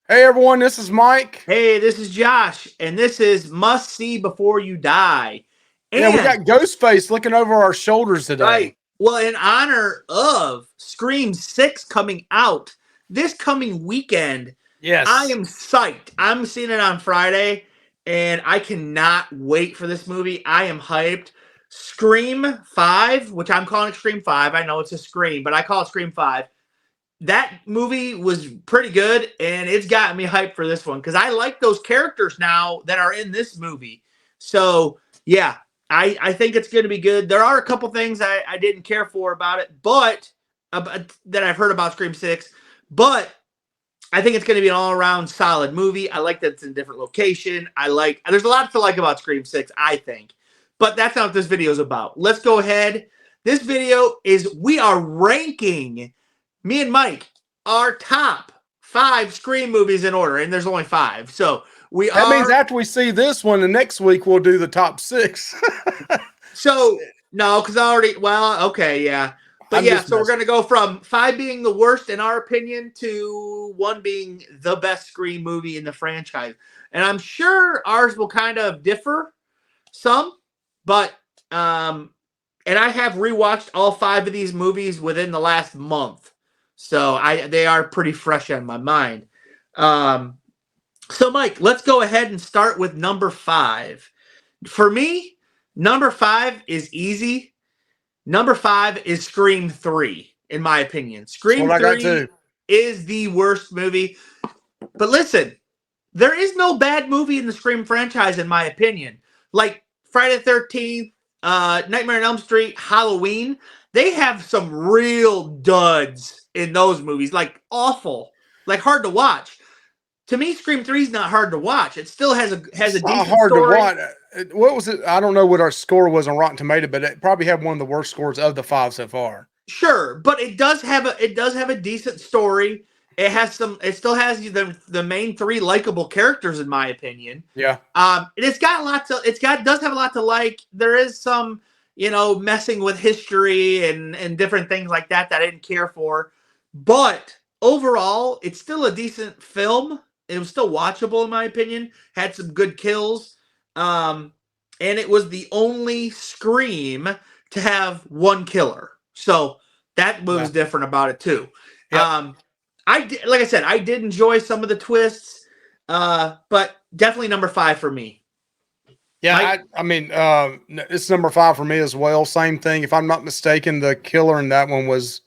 Hey everyone, this is Mike. Hey, this is Josh, and this is Must See Before You Die. Yeah, we And, got Ghostface looking over our shoulders today. right, well, in honor of Scream 6 coming out this coming weekend, I Yes. am psyched. I'm seeing it on Friday, and I cannot wait for this movie. I am hyped. Scream 5, which I'm calling it Scream 5. I know it's a Scream, but I call it Scream 5. That movie was pretty good, and it's gotten me hyped for this one because I like those characters now that are in this movie. So yeah, I think it's going to be good. There are a couple things I didn't care for about it, but that I've heard about Scream 6, but I think it's going to be an all around solid movie. I like that it's in a different location. There's a lot to like about Scream 6, I think, but that's not what this video is about. Let's go ahead. This video is we are ranking me and Mike, our top 5 Scream movies in order, and there's only 5. So we That means are. after we see this one, the next week we'll do the top 6. So no, because I already. Well, okay, yeah, but I'm yeah. just So we're messing. gonna go from 5 being the worst in our opinion to 1 being the best Scream movie in the franchise, and I'm sure ours will kind of differ some, but and I have rewatched all 5 of these movies within the last month. So they are pretty fresh on my mind. Um, so Mike, let's go ahead and start with number 5. For me, number 5 is easy. Number 5 is Scream 3, in my opinion. That's Scream what I got 3 too. is the worst movie. But listen, there is no bad movie in the Scream franchise, in my opinion. Like Friday the 13th, Nightmare on Elm Street, Halloween, they have some real duds in those movies. Like awful, like hard to watch. To me, Scream 3 is not hard to watch. It still has a It's not decent hard to story. watch. What was it? I don't know what our score was on Rotten Tomato, but it probably had one of the worst scores of the 5 so far. Sure, but it does have a decent story. It still has the main 3 likable characters in my opinion. Yeah. It's got lots of does have a lot to like. There is some, messing with history and different things like that I didn't care for. But overall, it's still a decent film. It was still watchable in my opinion. Had some good kills. Um and it was the only Scream to have 1 killer. So that Yeah. was different about it too. Yep. Um like I said, I did enjoy some of the twists. But definitely number 5 for me. Yeah, Mike? I mean, it's number 5 for me as well. Same thing. If I'm not mistaken, the killer in that one was,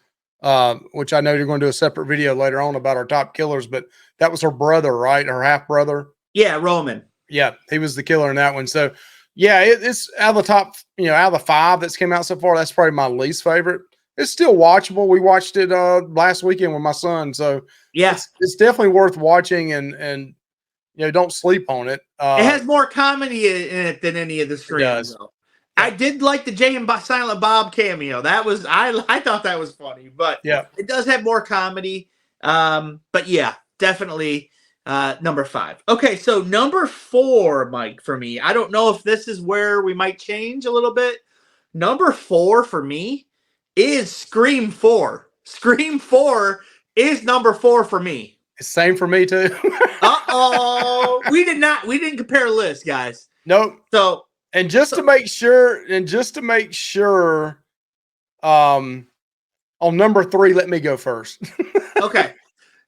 which I know you're going to do a separate video later on about our top killers, but that was her brother, right? Her half brother. Yeah, Roman. Yeah, he was the killer in that one. So, yeah, it's out of the top, out of the 5 that's came out so far, that's probably my least favorite. It's still watchable. We watched it last weekend with my son, so Yeah. it's definitely worth watching and don't sleep on it. It has more comedy in it than any of the It Screams, does. though. I Yeah, did like the Jay and Silent Bob cameo. That was I thought that was funny, but yeah. it does have more comedy. But yeah, definitely number 5. Okay, so number 4, Mike, for me. I don't know if this is where we might change a little bit. Number 4 for me is Scream 4. Scream 4 is number 4 for me. Same for me too. Uh-oh. We didn't compare lists, guys. Nope. So And just to make sure, on number 3, let me go first. okay.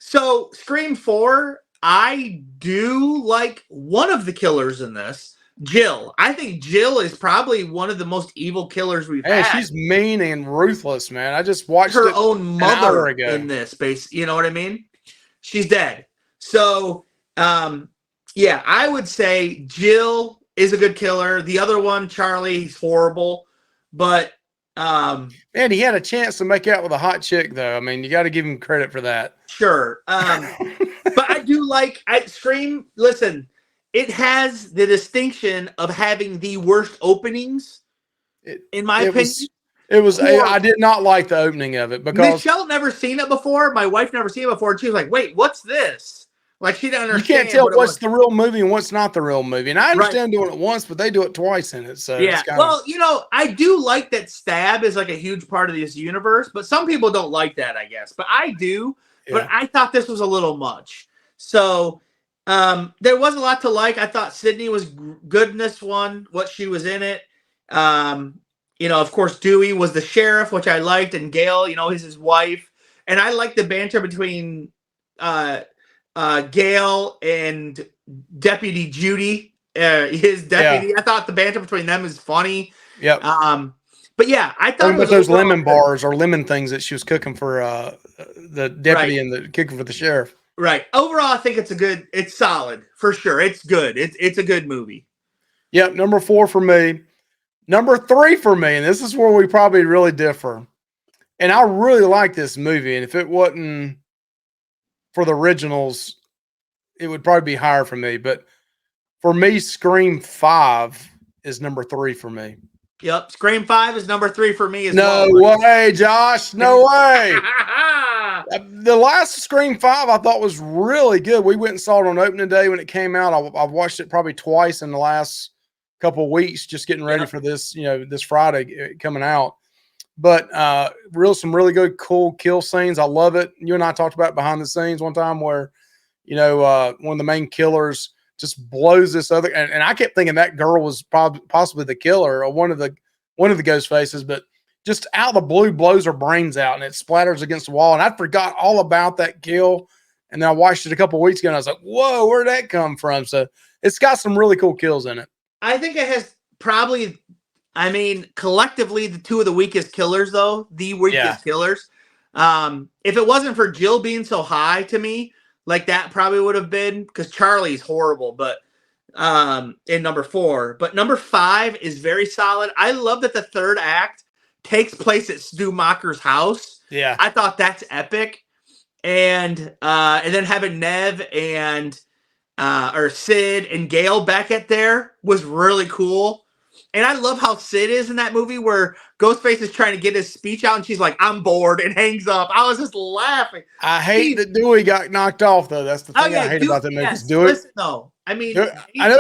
So Scream 4, I do like one of the killers in this, Jill. I think Jill is probably one of the most evil killers we've And had. she's mean and ruthless, man. I just watched Her it own an hour mother ago. in this space, you know what I mean? She's dead. So, yeah, I would say Jill is a good killer. The other one, Charlie, he's horrible. But Man, he had a chance to make out with a hot chick, though. I mean, you got to give him credit for that. sure. But I do like Scream. Listen, it has the distinction of having the worst openings, It, in my it opinion. was, it was. I did not like the opening of it because Michelle never seen it before. My wife never seen it before, and she was like, "Wait, what's this?" Like she didn't you understand. can't tell what it what's was. the real movie and what's not the real movie. And I Right. understand doing it once, but they do it twice in it, so Yeah. it's kind Well, I do like that Stab is like a huge part of this universe, but some people don't like that, I guess. But I do. of But I thought this was a little much. So there was a lot to like. I thought Sydney was good in this one, what she was in it. Of course, Dewey was the sheriff, which I liked, and Gail, is his wife. And I liked the banter between Gail and Deputy Judy, his deputy. Yeah. I thought the banter between them is funny. Yep. But yeah, I thought Talking it was about those overall lemon good. bars or lemon things that she was cooking for the deputy and the cooking for the sheriff. Right. Overall, I think it's solid for sure. It's good. It's a good movie. Yep. Number 4 for me. Number 3 for me, and this is where we probably really differ. And I really like this movie. And if it wasn't for the originals, it would probably be higher for me. But for me, Scream 5 is number 3 for me. Yep. Scream 5 is number 3 for me as No well. way, Josh. No way. The last Scream 5 I thought was really good. We went and saw it on opening day when it came out. I've watched it probably twice in the last couple of weeks, just getting ready for this, this Friday coming out. But some really good, cool kill scenes. I love it. You and I talked about behind the scenes one time where, one of the main killers just blows this other, and I kept thinking that girl was possibly the killer or one of the ghost faces, but just out of the blue blows her brains out and it splatters against the wall. And I forgot all about that kill. And then I watched it a couple of weeks ago and I was like, whoa, where'd that come from? So it's got some really cool kills in it. I think it has probably, collectively the two of the weakest killers, though. The weakest killers. If it wasn't for Jill being so high to me, like that probably would have been, because Charlie's horrible, but in number 4. But number 5 is very solid. I love that the third act takes place at Stu Macher's house. Yeah. I thought that's epic. And then having Nev and or Sid and Gail Beckett there was really cool. And I love how Sid is in that movie where Ghostface is trying to get his speech out and she's like, I'm bored, and hangs up. I was just laughing. I hate that Dewey got knocked off, though. That's the thing I hate about that movie. Yes, Dewey. listen, though. I know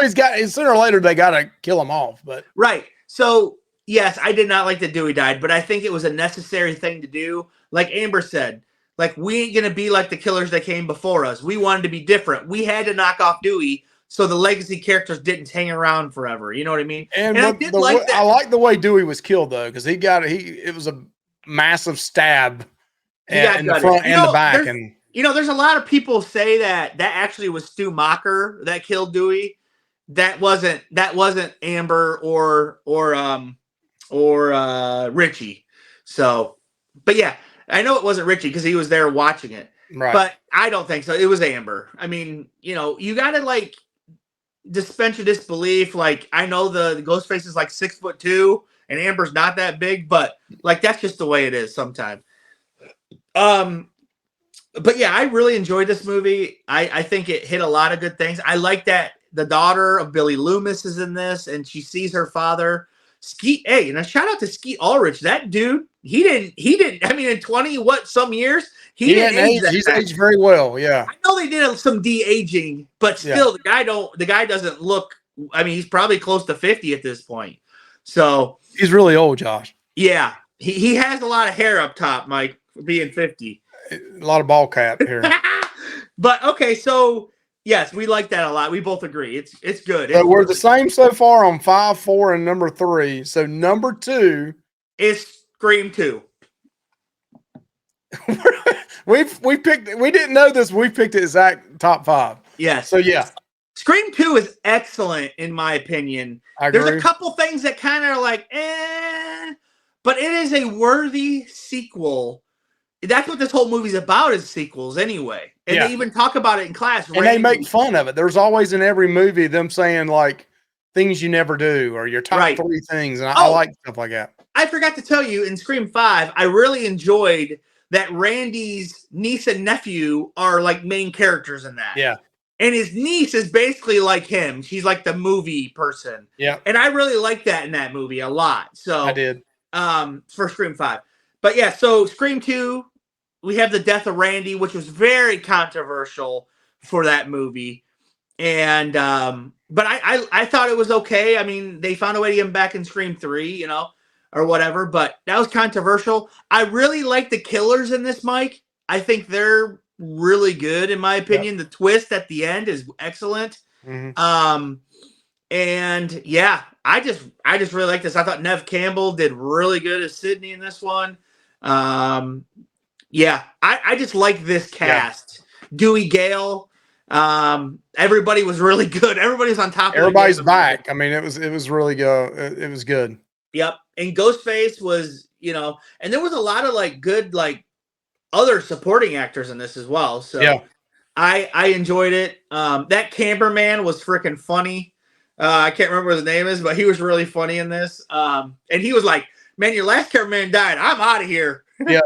sooner or later they got to kill him off. But right. So, yes, I did not like that Dewey died, but I think it was a necessary thing to do. Like Amber said, like, we ain't going to be like the killers that came before us. We wanted to be different. We had to knock off Dewey so the legacy characters didn't hang around forever. You know what I mean? And I did like that. I like the way Dewey was killed, though, because it was a massive stab in the front and the back. And there's a lot of people say that actually was Stu Macher that killed Dewey. That wasn't Amber or Richie. So, but yeah, I know it wasn't Richie because he was there watching it. Right. But I don't think so. It was Amber. You got to dispense your disbelief. Like, I know the Ghostface is like 6'2" and Amber's not that big, but like that's just the way it is sometimes. But yeah, I really enjoyed this movie. I think it hit a lot of good things. I like that the daughter of Billy Loomis is in this, and she sees her father. Skeet, and a shout out to Skeet Ulrich. That dude, he didn't. In 20 some years, he didn't age. He's aged very well. Yeah, I know they did some de-aging, but still, the guy doesn't look. He's probably close to 50 at this point. So he's really old, Josh. Yeah, he has a lot of hair up top, Mike, for being 50. A lot of ball cap here. But okay, so yes, we like that a lot. We both agree. It's good. So we're the same so far on 5, 4, and number 3. So number 2 is Scream 2. we picked. We didn't know this. We picked the exact top 5. Yes. So yeah, Scream 2 is excellent in my opinion. There's a couple things that kind of are like, but it is a worthy sequel. That's what this whole movie's about, is sequels anyway. And they even talk about it in class. And they make fun of it. There's always in every movie them saying like things you never do or your top 3 things. And I like stuff like that. I forgot to tell you, in Scream 5, I really enjoyed that Randy's niece and nephew are like main characters in that. Yeah. And his niece is basically like him. She's like the movie person. Yeah. And I really liked that in that movie a lot. So I did. For Scream 5. But yeah, so Scream 2, we have the death of Randy, which was very controversial for that movie. And but I thought it was okay. They found a way to get him back in Scream 3, or whatever, but that was controversial. I really like the killers in this, Mike. I think they're really good in my opinion. The twist at the end is excellent. And yeah, I just really like this. I thought Nev Campbell did really good as Sydney in this one. Yeah, I just like this cast. Dewey Gale, everybody was really good. Everybody's on top of Everybody's the game. back. I mean, it was really good. It was good. Yep. And Ghostface was, and there was a lot of like good like other supporting actors in this as well. So yeah. I enjoyed it. That cameraman was freaking funny. I can't remember what his name is, but he was really funny in this. And he was like, "Man, your last cameraman died. I'm out of here." Yeah.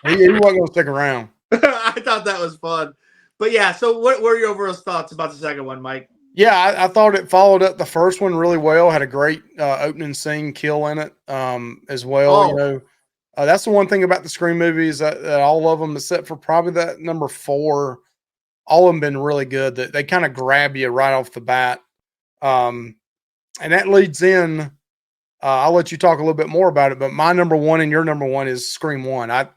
he wasn't going to stick around. I thought that was fun. But yeah, so what were your overall thoughts about the second one, Mike? Yeah, I thought it followed up the first one really well. Had a great opening scene kill in it as well. Oh. That's the one thing about the Scream movies that all of them, except for probably that number 4, all of them been really good. That they kind of grab you right off the bat. And that leads in. I'll let you talk a little bit more about it, but my number 1 and your number 1 is Scream 1. I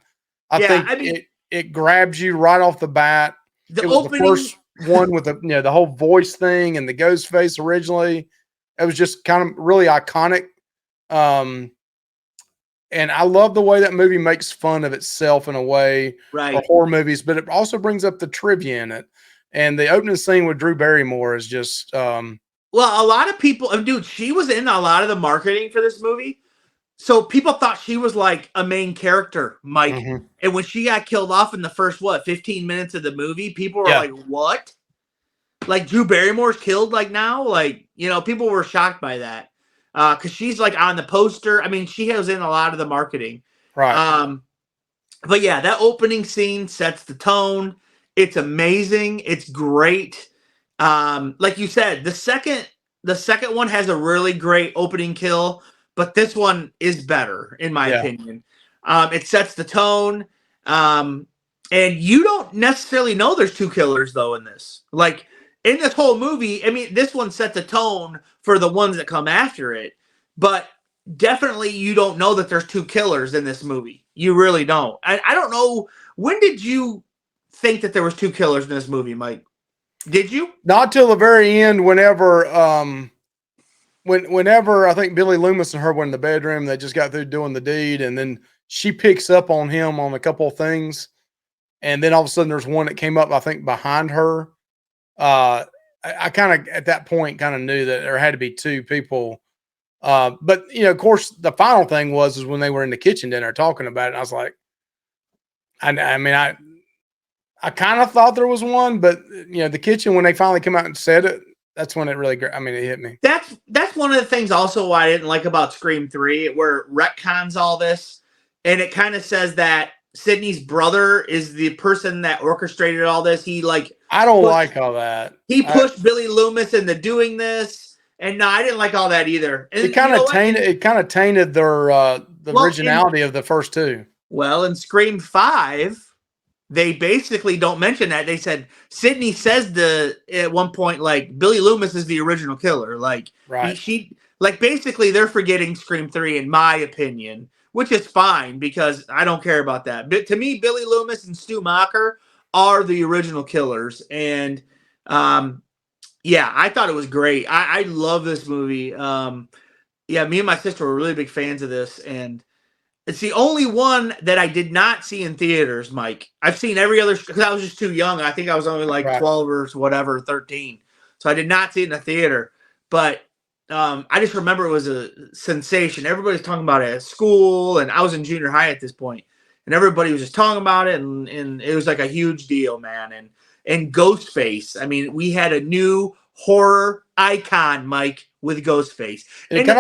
think it grabs you right off the bat. The it was opening... the first one with the whole voice thing and the ghost face originally. It was just kind of really iconic. And I love the way that movie makes fun of itself in a way for horror movies, but it also brings up the trivia in it. And the opening scene with Drew Barrymore is just well, a lot of people, dude, she was in a lot of the marketing for this movie. So people thought she was like a main character, Mike. And when she got killed off in the first, 15 minutes of the movie, people were like, what? Like Drew Barrymore's killed like now? Like, people were shocked by that. Because she's like on the poster. I mean, she was in a lot of the marketing. Right. But yeah, that opening scene sets the tone. It's amazing. It's great. Like you said, the second one has a really great opening kill, but this one is better in my opinion. It sets the tone. And you don't necessarily know there's 2 killers though in this. Like in this whole movie, I mean, this one sets a tone for the ones that come after it, but definitely you don't know that there's 2 killers in this movie. You really don't. I don't know. When did you think that there was 2 killers in this movie, Mike? Did you? Not till the very end, whenever I think Billy Loomis and her were in the bedroom, they just got through doing the deed, and then she picks up on him on a couple of things, and then all of a sudden there's one that came up, I think, behind her. I kind of at that point kind of knew that there had to be 2 people. But of course, the final thing was when they were in the kitchen dinner talking about it. I was like, I mean, I kind of thought there was one, but the kitchen, when they finally come out and said it, that's when it really, it hit me. That's one of the things also why I didn't like about Scream 3, where it retcons all this, and it kind of says that Sydney's brother is the person that orchestrated all this. I don't like all that. He pushed Billy Loomis into doing this, and no, I didn't like all that either. And it kind of tainted. It kind of tainted their originality of the first 2. Well, in Scream 5. They basically don't mention that. They said Sydney says at one point, like, Billy Loomis is the original killer. Like, she basically they're forgetting Scream 3, in my opinion, which is fine because I don't care about that. But to me, Billy Loomis and Stu Macher are the original killers. And yeah, I thought it was great. I love this movie. Yeah, me and my sister were really big fans of this, and it's the only one that I did not see in theaters, Mike. I've seen every other, because I was just too young. I think I was only like 12 or whatever, 13. So I did not see it in the theater. But I just remember it was a sensation. Everybody's talking about it at school, and I was in junior high at this point. And everybody was just talking about it, and it was like a huge deal, man. And Ghostface. I mean, we had a new horror icon, Mike, with Ghostface. It kind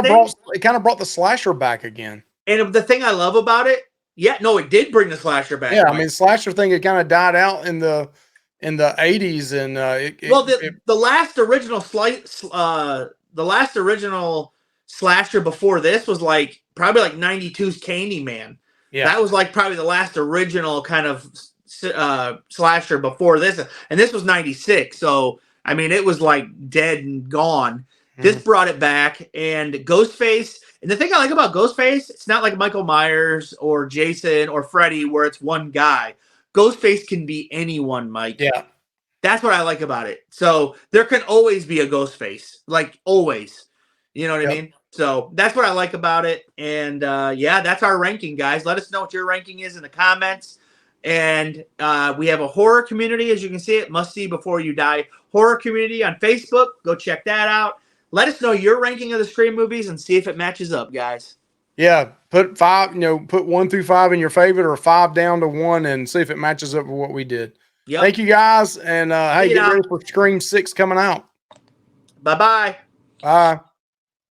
of brought the slasher back again. And the thing I love about it, it did bring the slasher back. Yeah, I mean, slasher thing, it kind of died out in the 80s, and the last original slasher before this was probably 92's Candyman. Yeah, that was probably the last original kind of slasher before this, and this was 96. So I mean, it was dead and gone. This brought it back, and Ghostface. And the thing I like about Ghostface, it's not like Michael Myers or Jason or Freddy where it's one guy. Ghostface can be anyone, Mike. Yeah. That's what I like about it. So there can always be a Ghostface, like always. You know what I mean? So that's what I like about it. And yeah, that's our ranking, guys. Let us know what your ranking is in the comments. And we have a horror community, as you can see it, Must See Before You Die horror community on Facebook. Go check that out. Let us know your ranking of the Scream movies and see if it matches up, guys. Yeah. Put 5, put 1 through 5 in your favorite, or 5 down to 1, and see if it matches up with what we did. Yep. Thank you guys. And hey, get ready for Scream 6 coming out. Bye-bye. Bye.